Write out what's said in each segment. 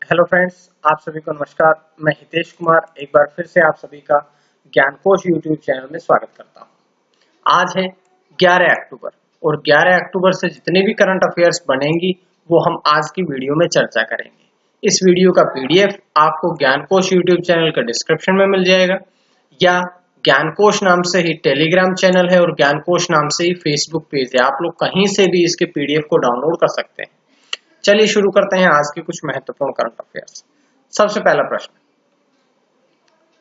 Hello friends, आप सभी को नमस्कार। मैं हितेश कुमार एक बार फिर से आप सभी का ज्ञानकोश यूट्यूब चैनल में स्वागत करता हूं। आज है 11 अक्टूबर और 11 अक्टूबर से जितने भी करंट अफेयर्स बनेंगी वो हम आज की वीडियो में चर्चा करेंगे। इस वीडियो का पीडीएफ आपको ज्ञानकोश यूट्यूब चैनल का डिस्क्रिप्शन में मिल जाएगा या ज्ञानकोश नाम से ही टेलीग्राम चैनल है और ज्ञानकोश नाम से ही फेसबुक पेज है। आप लोग कहीं से भी इसके पीडीएफ को डाउनलोड कर सकते हैं। चलिए शुरू करते हैं आज के कुछ महत्वपूर्ण करंट अफेयर्स। सबसे पहला प्रश्न,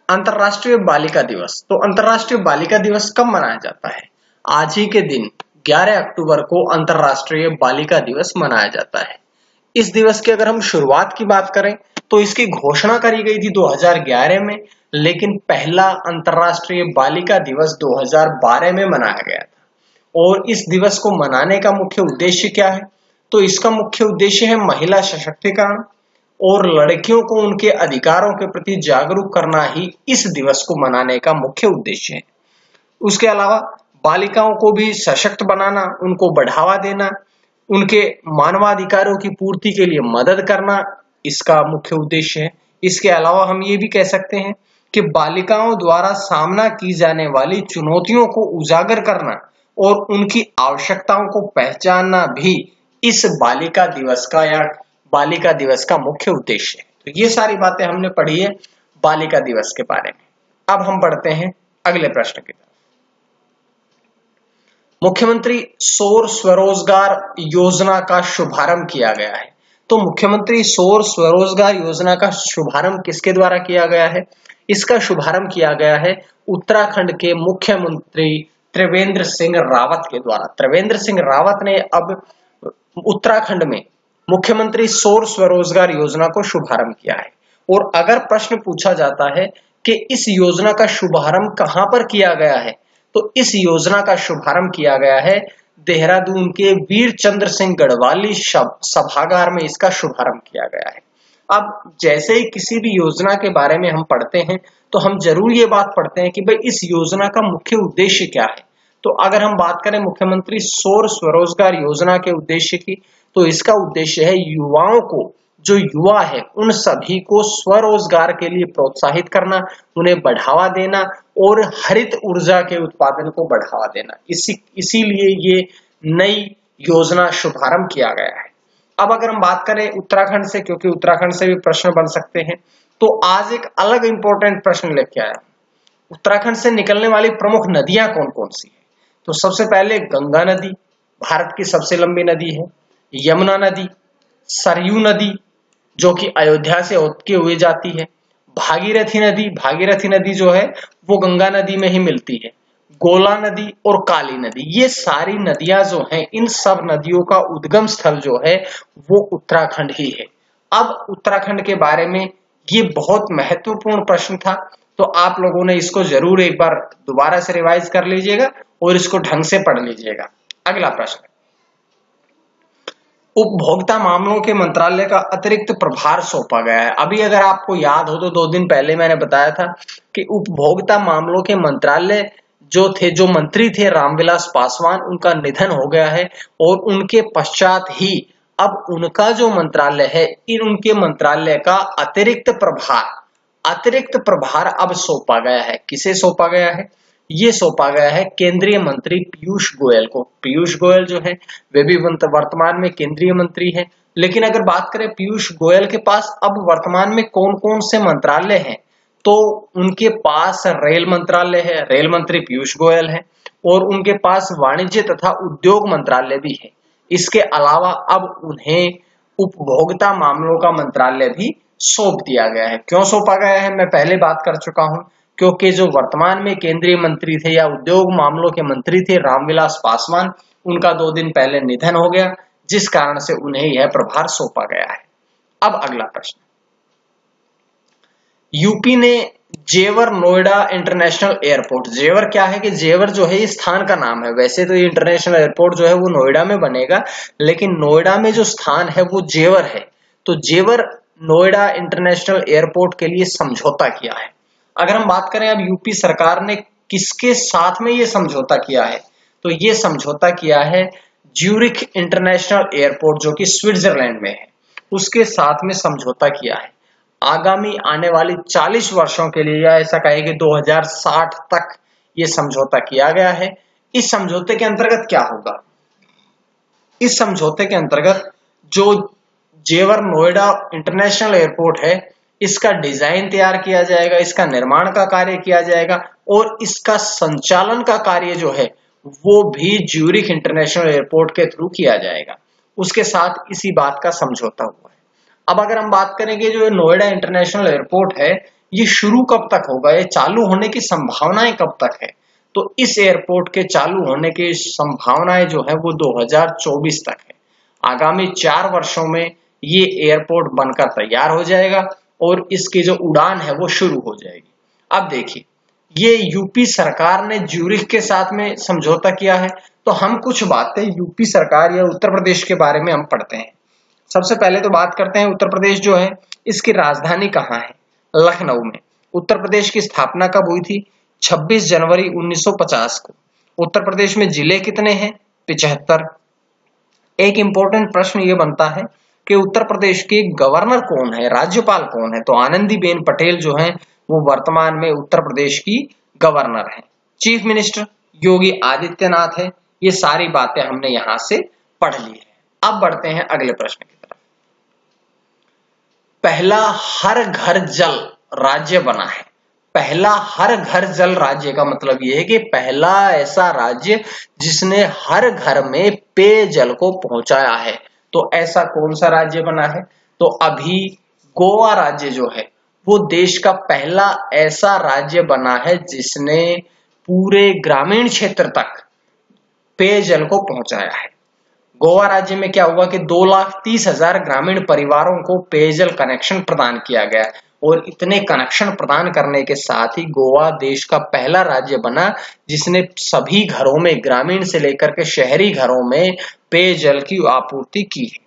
अंतरराष्ट्रीय बालिका दिवस। तो अंतरराष्ट्रीय बालिका दिवस कब मनाया जाता है? आज ही के दिन 11 अक्टूबर को अंतरराष्ट्रीय बालिका दिवस मनाया जाता है। इस दिवस की अगर हम शुरुआत की बात करें तो इसकी घोषणा करी गई थी 2011 में, लेकिन पहला अंतरराष्ट्रीय बालिका दिवस 2012 में मनाया गया था। और इस दिवस को मनाने का मुख्य उद्देश्य क्या है? तो इसका मुख्य उद्देश्य है महिला सशक्तिकरण और लड़कियों को उनके अधिकारों के प्रति जागरूक करना ही इस दिवस को मनाने का मुख्य उद्देश्य है। उसके अलावा बालिकाओं को भी सशक्त बनाना, उनको बढ़ावा देना, उनके मानवाधिकारों की पूर्ति के लिए मदद करना इसका मुख्य उद्देश्य है। इसके अलावा हम ये भी कह सकते हैं कि बालिकाओं द्वारा सामना की जाने वाली चुनौतियों को उजागर करना और उनकी आवश्यकताओं को पहचानना भी इस बालिका दिवस का या बालिका दिवस का मुख्य उद्देश्य है। तो ये सारी बातें हमने पढ़ी है बालिका दिवस के बारे में। अब हम बढ़ते हैं अगले प्रश्न की तरफ। मुख्यमंत्री सौर स्वरोजगार योजना का शुभारंभ किया गया है। तो मुख्यमंत्री सौर स्वरोजगार योजना का शुभारंभ किसके द्वारा किया गया है? इसका शुभारंभ किया गया है उत्तराखंड के मुख्यमंत्री त्रिवेंद्र सिंह रावत के द्वारा। त्रिवेंद्र सिंह रावत ने अब उत्तराखंड में मुख्यमंत्री सौर स्वरोजगार योजना को शुभारंभ किया है। और अगर प्रश्न पूछा जाता है कि इस योजना का शुभारंभ कहां पर किया गया है, तो इस योजना का शुभारंभ किया गया है देहरादून के वीर चंद्र सिंह गढ़वाली सभागार में इसका शुभारंभ किया गया है। अब जैसे ही किसी भी योजना के बारे में हम पढ़ते हैं तो हम जरूर ये बात पढ़ते हैं कि भाई इस योजना का मुख्य उद्देश्य क्या है। तो अगर हम बात करें मुख्यमंत्री सौर स्वरोजगार योजना के उद्देश्य की, तो इसका उद्देश्य है युवाओं को, जो युवा है उन सभी को स्वरोजगार के लिए प्रोत्साहित करना, उन्हें बढ़ावा देना और हरित ऊर्जा के उत्पादन को बढ़ावा देना। इसीलिए ये नई योजना शुभारंभ किया गया है। अब अगर हम बात करें उत्तराखंड से, क्योंकि उत्तराखंड से भी प्रश्न बन सकते हैं, तो आज एक अलग इंपॉर्टेंट प्रश्न लेके आया। उत्तराखंड से निकलने वाली प्रमुख नदियां कौन कौन सी है? तो सबसे पहले गंगा नदी, भारत की सबसे लंबी नदी है। यमुना नदी, सरयू नदी जो कि अयोध्या से होते हुए जाती है। भागीरथी नदी, भागीरथी नदी जो है वो गंगा नदी में ही मिलती है। गोला नदी और काली नदी, ये सारी नदियां जो हैं, इन सब नदियों का उद्गम स्थल जो है वो उत्तराखंड ही है। अब उत्तराखंड के बारे में ये बहुत महत्वपूर्ण प्रश्न था, तो आप लोगों ने इसको जरूर एक बार दोबारा से रिवाइज कर लीजिएगा और इसको ढंग से पढ़ लीजिएगा। अगला प्रश्न, उपभोक्ता मामलों के मंत्रालय का अतिरिक्त प्रभार सौंपा गया है। अभी अगर आपको याद हो तो 2 दिन पहले मैंने बताया था कि उपभोक्ता मामलों के मंत्रालय जो मंत्री थे रामविलास पासवान, उनका निधन हो गया है और उनके पश्चात ही अब उनका जो मंत्रालय है, उनके मंत्रालय का अतिरिक्त प्रभार अब सौंपा गया है। किसे सौंपा गया है? ये सौंपा गया है केंद्रीय मंत्री पीयूष गोयल को। पीयूष गोयल जो है वे भी वर्तमान में केंद्रीय मंत्री हैं। लेकिन अगर बात करें पीयूष गोयल के पास अब वर्तमान में कौन कौन से मंत्रालय हैं, तो उनके पास रेल मंत्रालय है, रेल मंत्री पीयूष गोयल है, और उनके पास वाणिज्य तथा उद्योग मंत्रालय भी है। इसके अलावा अब उन्हें उपभोक्ता मामलों का मंत्रालय भी सौंप दिया गया है। क्यों सौंपा गया है मैं पहले बात कर चुका हूं, क्योंकि जो वर्तमान में केंद्रीय मंत्री थे या उद्योग मामलों के मंत्री थे रामविलास पासवान, उनका 2 दिन पहले निधन हो गया, जिस कारण से उन्हें यह प्रभार सौंपा गया है। अब अगला प्रश्न, यूपी ने जेवर नोएडा इंटरनेशनल एयरपोर्ट, जेवर क्या है कि जेवर जो है ये स्थान का नाम है। वैसे तो ये इंटरनेशनल एयरपोर्ट जो है वो नोएडा में बनेगा, लेकिन नोएडा में जो स्थान है वो जेवर है। तो जेवर नोएडा इंटरनेशनल एयरपोर्ट के लिए समझौता किया है। अगर हम बात करें अब यूपी सरकार ने किसके साथ में ये समझौता किया है, तो ये समझौता किया है ज्यूरिख इंटरनेशनल एयरपोर्ट जो कि स्विट्जरलैंड में है। उसके साथ में समझौता किया है। आगामी आने वाली 40 वर्षों के लिए, या ऐसा कहे कि 2060 तक ये समझौता किया गया है। इस समझौते के अंतर्गत क्या होगा? इस समझौते के अंतर्गत जो जेवर नोएडा इंटरनेशनल एयरपोर्ट है, इसका डिजाइन तैयार किया जाएगा, इसका निर्माण का कार्य किया जाएगा और इसका संचालन का कार्य जो है वो भी ज्यूरिख इंटरनेशनल एयरपोर्ट के थ्रू किया जाएगा। उसके साथ इसी बात का समझौता हुआ है। अब अगर हम बात करेंगे जो नोएडा इंटरनेशनल एयरपोर्ट है, ये शुरू कब तक होगा, ये चालू होने की संभावनाएं कब तक है? तो इस एयरपोर्ट के चालू होने की संभावनाएं जो है वो 2024 तक है। आगामी 4 वर्षों में ये एयरपोर्ट बनकर तैयार हो जाएगा और इसकी जो उड़ान है वो शुरू हो जाएगी। अब देखिए, ये यूपी सरकार ने ज्यूरिख के साथ में समझौता किया है, तो हम कुछ बातें यूपी सरकार या उत्तर प्रदेश के बारे में हम पढ़ते हैं। सबसे पहले तो बात करते हैं उत्तर प्रदेश जो है, इसकी राजधानी कहाँ है? लखनऊ में। उत्तर प्रदेश की स्थापना कब हुई थी? 26 जनवरी 1950 को। उत्तर प्रदेश में जिले कितने हैं? 75। एक इंपॉर्टेंट प्रश्न ये बनता है कि उत्तर प्रदेश के गवर्नर कौन है, राज्यपाल कौन है? तो आनंदीबेन पटेल जो है वो वर्तमान में उत्तर प्रदेश की गवर्नर है। चीफ मिनिस्टर योगी आदित्यनाथ है। ये सारी बातें हमने यहां से पढ़ ली है। अब बढ़ते हैं अगले प्रश्न की तरफ। पहला हर घर जल राज्य बना है। पहला हर घर जल राज्य का मतलब यह है कि पहला ऐसा राज्य जिसने हर घर में पेयजल को पहुंचाया है। तो ऐसा कौन सा राज्य बना है? तो अभी गोवा राज्य जो है वो देश का पहला ऐसा राज्य बना है जिसने पूरे ग्रामीण क्षेत्र तक पेयजल को पहुंचाया है। गोवा राज्य में क्या हुआ कि 2,30,000 ग्रामीण परिवारों को पेयजल कनेक्शन प्रदान किया गया और इतने कनेक्शन प्रदान करने के साथ ही गोवा देश का पहला राज्य बना जिसने सभी घरों में, ग्रामीण से लेकर के शहरी घरों में पेयजल की आपूर्ति की है।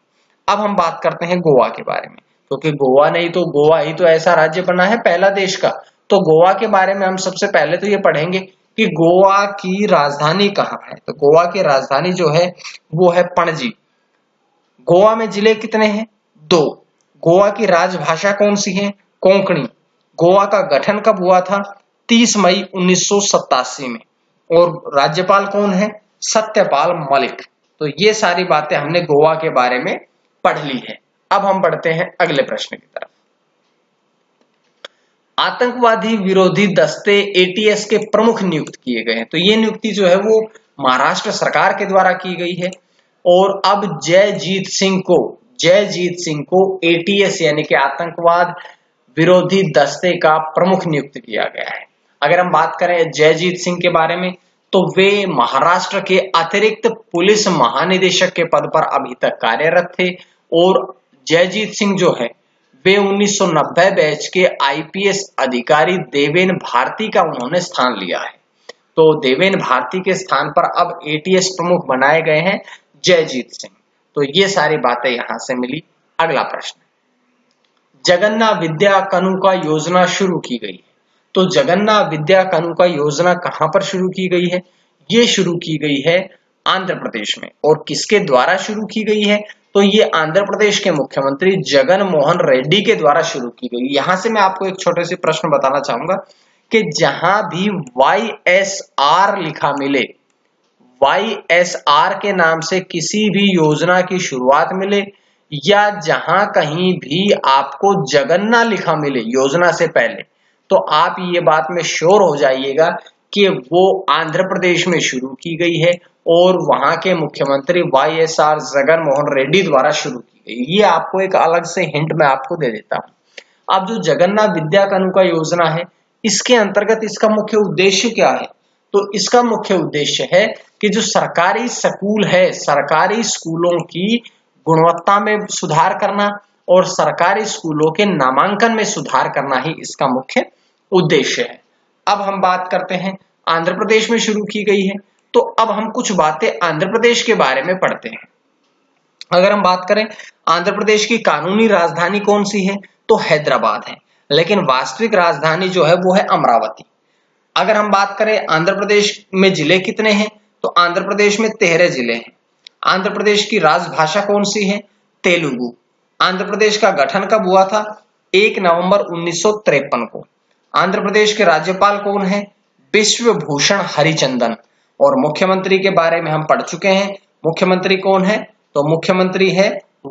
अब हम बात करते हैं गोवा के बारे में, क्योंकि गोवा ही तो ऐसा राज्य बना है पहला देश का। तो गोवा के बारे में हम सबसे पहले तो ये पढ़ेंगे कि गोवा की राजधानी कहाँ है। तो गोवा की राजधानी जो है वो है पणजी। गोवा में जिले कितने हैं? 2। गोवा की राजभाषा कौन सी है? कोंकणी। गोवा का गठन कब हुआ था? 30 मई 1987 में। और राज्यपाल कौन है? सत्यपाल मलिक। तो ये सारी बातें हमने गोवा के बारे में पढ़ ली है। अब हम बढ़ते हैं अगले प्रश्न की तरफ। आतंकवादी विरोधी दस्ते एटीएस के प्रमुख नियुक्त किए गए हैं। तो ये नियुक्ति जो है वो महाराष्ट्र सरकार के द्वारा की गई है और अब जयजीत सिंह को एटीएस यानी कि आतंकवाद विरोधी दस्ते का प्रमुख नियुक्त किया गया है। अगर हम बात करें जयजीत सिंह के बारे में तो वे महाराष्ट्र के अतिरिक्त पुलिस महानिदेशक के पद पर अभी तक कार्यरत थे और जयजीत सिंह जो है वे 1990 बैच के आईपीएस अधिकारी देवेन भारती का उन्होंने स्थान लिया है। तो देवेन भारती के स्थान पर अब एटीएस प्रमुख बनाए गए हैं जयजीत सिंह। तो ये सारी बातें यहां से मिली। अगला प्रश्न, जगन्ना विद्या कानूका योजना शुरू की गई है। तो जगन्ना विद्या कानूका योजना कहां पर शुरू की गई है? ये शुरू की गई है आंध्र प्रदेश में। और किसके द्वारा शुरू की गई है? तो ये आंध्र प्रदेश के मुख्यमंत्री जगन मोहन रेड्डी के द्वारा शुरू की गई। यहां से मैं आपको एक छोटे से प्रश्न बताना चाहूंगा कि जहां भी YSR लिखा मिले, YSR के नाम से किसी भी योजना की शुरुआत मिले या जहां कहीं भी आपको जगन्ना लिखा मिले योजना से पहले, तो आप ये बात में श्योर हो जाइएगा कि वो आंध्र प्रदेश में शुरू की गई है और वहां के मुख्यमंत्री YSR जगन मोहन रेड्डी द्वारा शुरू की गई। ये आपको एक अलग से हिंट मैं आपको दे देता हूं। अब जो जगन्ना विद्या कानूका योजना है, इसके अंतर्गत इसका मुख्य उद्देश्य क्या है? तो इसका मुख्य उद्देश्य है कि जो सरकारी स्कूल है, सरकारी स्कूलों की गुणवत्ता में सुधार करना और सरकारी स्कूलों के नामांकन में सुधार करना ही इसका मुख्य उद्देश्य है। अब हम बात करते हैं आंध्र प्रदेश में शुरू की गई है, तो अब हम कुछ बातें आंध्र प्रदेश के बारे में पढ़ते हैं। अगर हम बात करें आंध्र प्रदेश की कानूनी राजधानी कौन सी है? तो हैदराबाद है, लेकिन वास्तविक राजधानी जो है वो है अमरावती। अगर हम बात करें आंध्र प्रदेश में जिले कितने हैं? तो आंध्र प्रदेश में 13 जिले हैं। आंध्र प्रदेश की राजभाषा कौन सी है? तेलुगु। आंध्र प्रदेश का गठन कब हुआ था? 1 नवंबर 1953 को। आंध्र प्रदेश के राज्यपाल कौन है? विश्वभूषण हरिचंदन। और मुख्यमंत्री के बारे में हम पढ़ चुके हैं। मुख्यमंत्री कौन है? तो मुख्यमंत्री है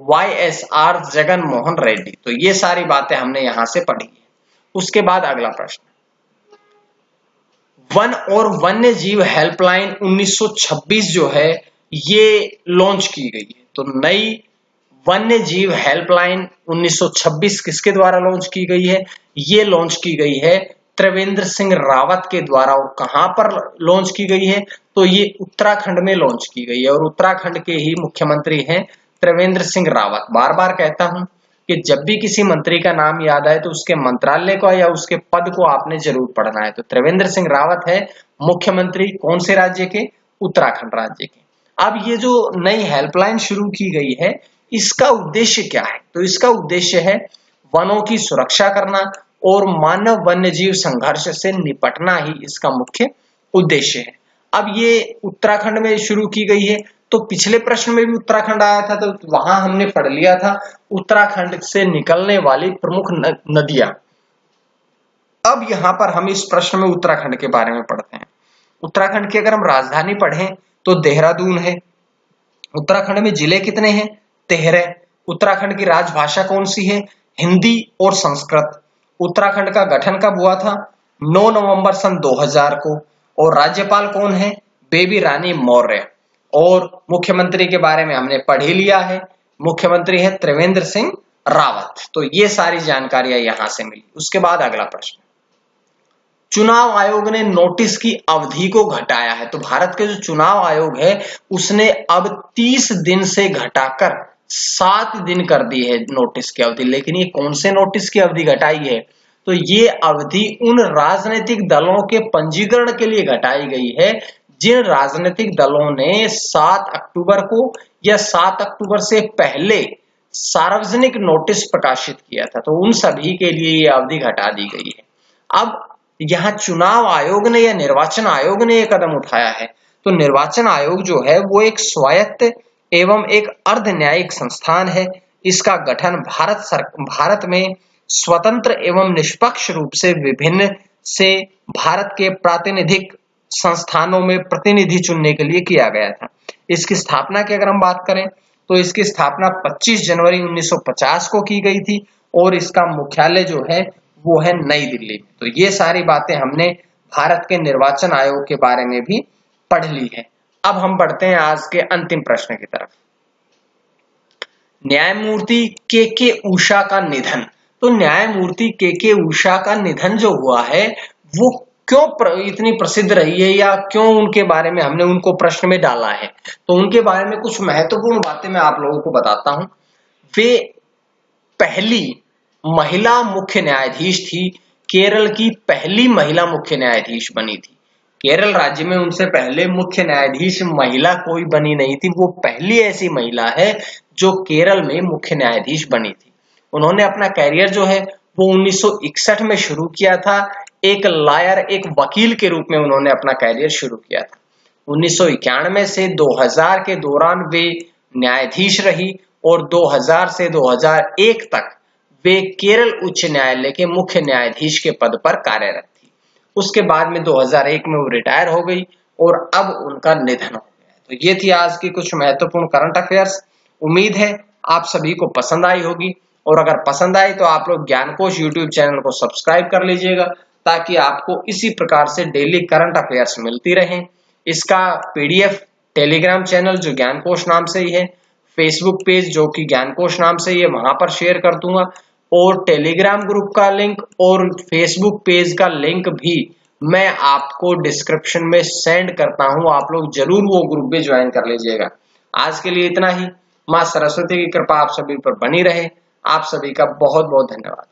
YSR जगन मोहन रेड्डी। तो ये सारी बातें हमने यहां से पढ़ी है। उसके बाद अगला प्रश्न, वन और वन्य जीव हेल्पलाइन 1926 जो है ये लॉन्च की गई है। तो नई वन्य जीव हेल्पलाइन 1926 किसके द्वारा लॉन्च की गई है? ये लॉन्च की गई है त्रिवेंद्र सिंह रावत के द्वारा। और कहां पर लॉन्च की गई है? तो ये उत्तराखंड में लॉन्च की गई है और उत्तराखंड के ही मुख्यमंत्री हैं त्रिवेंद्र सिंह रावत। बार बार कहता हूं कि जब भी किसी मंत्री का नाम याद आए तो उसके मंत्रालय को या उसके पद को आपने जरूर पढ़ना है। तो त्रिवेंद्र सिंह रावत है मुख्यमंत्री कौन से राज्य के? उत्तराखंड राज्य के। अब ये जो नई हेल्पलाइन शुरू की गई है इसका उद्देश्य क्या है? तो इसका उद्देश्य है वनों की सुरक्षा करना और मानव वन्य जीव संघर्ष से निपटना ही इसका मुख्य उद्देश्य है। अब ये उत्तराखंड में शुरू की गई है। तो पिछले प्रश्न में भी उत्तराखंड आया था तो वहां हमने पढ़ लिया था उत्तराखंड से निकलने वाली प्रमुख नदियां। अब यहां पर हम इस प्रश्न में उत्तराखंड के बारे में पढ़ते हैं। उत्तराखंड की अगर हम राजधानी पढ़ें तो देहरादून है। उत्तराखंड में जिले कितने हैं? 13। उत्तराखंड की राजभाषा कौन सी है? हिंदी और संस्कृत। उत्तराखंड का गठन कब हुआ था? 9 नवंबर सन 2000 को। और राज्यपाल कौन है? बेबी रानी मौर्य। और मुख्यमंत्री के बारे में हमने पढ़ ही लिया है, मुख्यमंत्री है त्रिवेंद्र सिंह रावत। तो ये सारी जानकारियां यहां से मिली। उसके बाद अगला प्रश्न, चुनाव आयोग ने नोटिस की अवधि को घटाया है। तो भारत के जो चुनाव आयोग है उसने अब 30 दिन से घटाकर 7 दिन कर दी है नोटिस की अवधि। लेकिन ये कौन से नोटिस की अवधि घटाई है? तो ये अवधि उन राजनीतिक दलों के पंजीकरण के लिए घटाई गई है जिन राजनीतिक दलों ने 7 अक्टूबर को या 7 अक्टूबर से पहले सार्वजनिक नोटिस प्रकाशित किया था। तो उन सभी के लिए ये अवधि घटा दी गई है। अब यहाँ चुनाव आयोग ने या निर्वाचन आयोग ने यह कदम उठाया है। तो निर्वाचन आयोग जो है वो एक स्वायत्त एवं एक अर्ध न्यायिक संस्थान है। इसका गठन भारत में स्वतंत्र एवं निष्पक्ष रूप से विभिन्न से भारत के प्रातिनिधिक संस्थानों में प्रतिनिधि चुनने के लिए किया गया था। इसकी स्थापना की अगर हम बात करें तो इसकी स्थापना 25 जनवरी 1950 को की गई थी और इसका मुख्यालय जो है वो है नई दिल्ली में। तो ये सारी बातें हमने भारत के निर्वाचन आयोग के बारे में भी पढ़ ली है। अब हम बढ़ते हैं आज के अंतिम प्रश्न की तरफ। न्यायमूर्ति के उषा का निधन। तो न्यायमूर्ति के उषा का निधन जो हुआ है वो क्यों इतनी प्रसिद्ध रही है या क्यों उनके बारे में हमने उनको प्रश्न में डाला है? तो उनके बारे में कुछ महत्वपूर्ण बातें मैं आप लोगों को बताता हूं। वे पहली महिला मुख्य न्यायाधीश थी, केरल की पहली महिला मुख्य न्यायाधीश बनी थी। केरल राज्य में उनसे पहले मुख्य न्यायाधीश महिला कोई बनी नहीं थी। वो पहली ऐसी महिला है जो केरल में मुख्य न्यायाधीश बनी थी। उन्होंने अपना कैरियर जो है वो 1961 में शुरू किया था। एक लॉयर, एक वकील के रूप में उन्होंने अपना कैरियर शुरू किया था। 1991 से 2000 के दौरान वे न्यायाधीश रही और 2000 से 2001 तक वे केरल उच्च न्यायालय के मुख्य न्यायाधीश के पद पर कार्यरत थी। उसके बाद में 2001 में वो रिटायर हो गई और अब उनका निधन हो गया। तो ये थी आज की कुछ महत्वपूर्ण करंट अफेयर्स। उम्मीद है आप सभी को पसंद आई होगी और अगर पसंद आई तो आप लोग ज्ञानकोश यूट्यूब चैनल को सब्सक्राइब कर लीजिएगा ताकि आपको इसी प्रकार से डेली करंट अफेयर्स मिलती रहें। इसका पीडीएफ टेलीग्राम चैनल जो ज्ञानकोश नाम से ही है, फेसबुक पेज जो कि ज्ञानकोश नाम से ही है, वहां पर शेयर कर दूंगा और टेलीग्राम ग्रुप का लिंक और फेसबुक पेज का लिंक भी मैं आपको डिस्क्रिप्शन में सेंड करता हूं। आप लोग जरूर वो ग्रुप में ज्वाइन कर लीजिएगा। आज के लिए इतना ही। मां सरस्वती की कृपा आप सभी पर बनी रहे। आप सभी का बहुत बहुत धन्यवाद।